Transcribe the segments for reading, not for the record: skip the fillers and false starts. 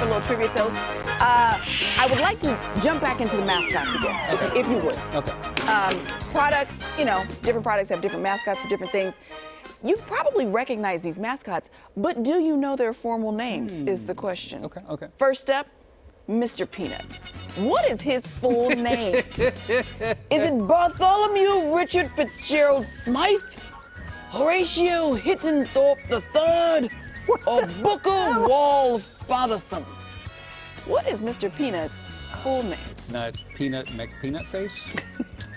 for a little trivia toast. I would like to jump back into the mascots again, if you would. Okay. Products, different products have different mascots for different things. You probably recognize these mascots, but do you know their formal names is the question. Okay. First up, Mr. Peanut. What is his full name? Is it Bartholomew Richard Fitzgerald Smythe, Horatio Hittenthorpe III, or Booker Wall Fathersome? What is Mr. Peanut's full name? It's not Peanut McPeanut Face.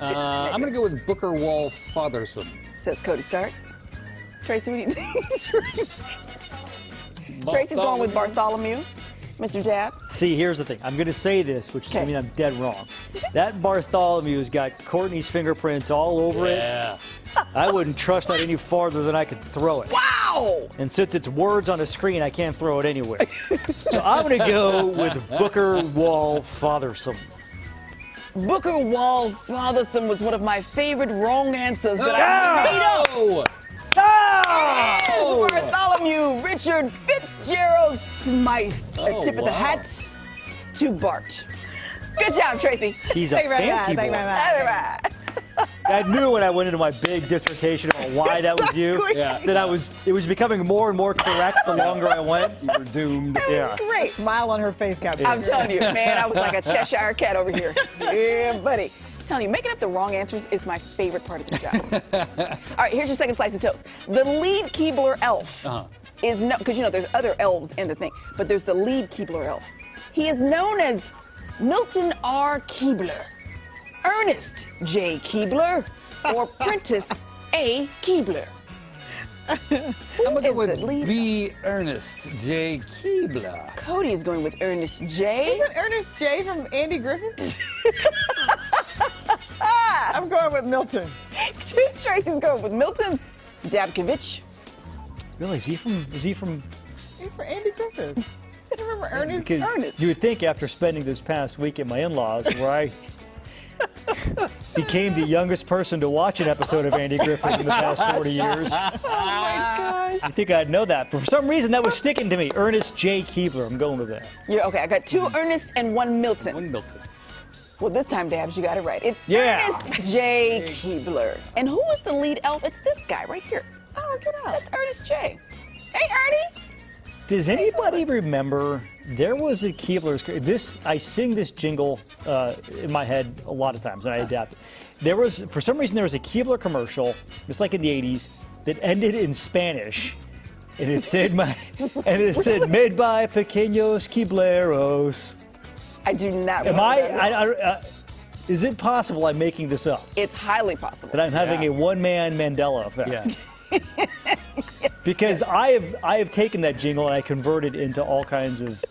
I'm going to go with Booker Wall Fathersome. Says Cody Stark. Tracy, what do you think? Tracy's going with Bartholomew. Mr. Dabbs? See, here's the thing. I'm going to say this, which I mean I'm dead wrong. That Bartholomew's got Courtney's fingerprints all over it. I wouldn't trust that any farther than I could throw it. Wow! And since it's words on a screen, I can't throw it anywhere. So I'm going to go with Booker Wall Fathersome. Booker Wall Fathersome was one of my favorite wrong answers that I made up. Oh! It is Bartholomew Richard Fitzgerald Smythe. A tip of the hat to Bart. Good job, Tracy. He's a fancy boy. I knew when I went into my big dissertation about why that was you, that it was becoming more and more correct the longer I went. You were doomed. Yeah. Great. Smile on her face, Captain. I'm telling you, man, I was like a Cheshire cat over here. Yeah, buddy. I'm telling you, making up the wrong answers is my favorite part of the job. All right, here's your second slice of toast. The lead Keebler elf is no, because there's other elves in the thing, but there's the lead Keebler elf. He is known as Milton R. Keebler, Ernest J. Keebler, or Prentice A. Keebler. I'm going to go with B. Ernest J. Keebler. Cody is going with Ernest J. Isn't Ernest J. from Andy Griffith? I'm going with Milton. Tracy's going with Milton Dabkovich. Really? Is he from? He's from Andy Griffith. I remember Ernest. Ernest. You would think after spending this past week at my in-laws, where I became the youngest person to watch an episode of Andy Griffith in the past 40 years. Oh my gosh. I think I'd know that. But for some reason, that was sticking to me. Ernest J. Keebler. I'm going with that. Yeah, okay, I got two Ernest and one Milton. One Milton. Well, this time, Dabbs, you got it right. It's Yeah. Ernest J. Keebler. And who was the lead elf? It's this guy right here. Oh, get out. That's Ernest J. Hey, Ernie. Does anybody remember there was a Keebler's? I sing this jingle in my head a lot of times, and I adapt it. For some reason, there was a Keebler commercial, just like in the '80s, that ended in Spanish, and it said "Made by Pequeños Keebleros." I do not remember. Is it possible I'm making this up? It's highly possible. That I'm having a one-man Mandela effect. Yeah. Because I have taken that jingle and I converted into all kinds of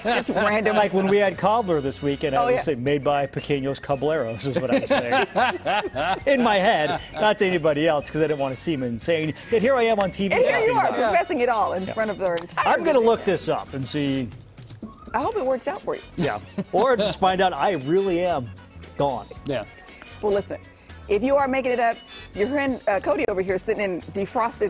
Just random. like when we had cobbler this weekend, I would say made by Pequeños Cableros is what I was saying. In my head, not to anybody else because I didn't want to seem insane. Yet here I am on TV. And here you are professing it all in front of their entire I'm going to look this up and see. I hope it works out for you. Yeah. Or just find out I really am gone. Yeah. Well, listen, if you are making it up, your friend Cody over here is sitting in defrosted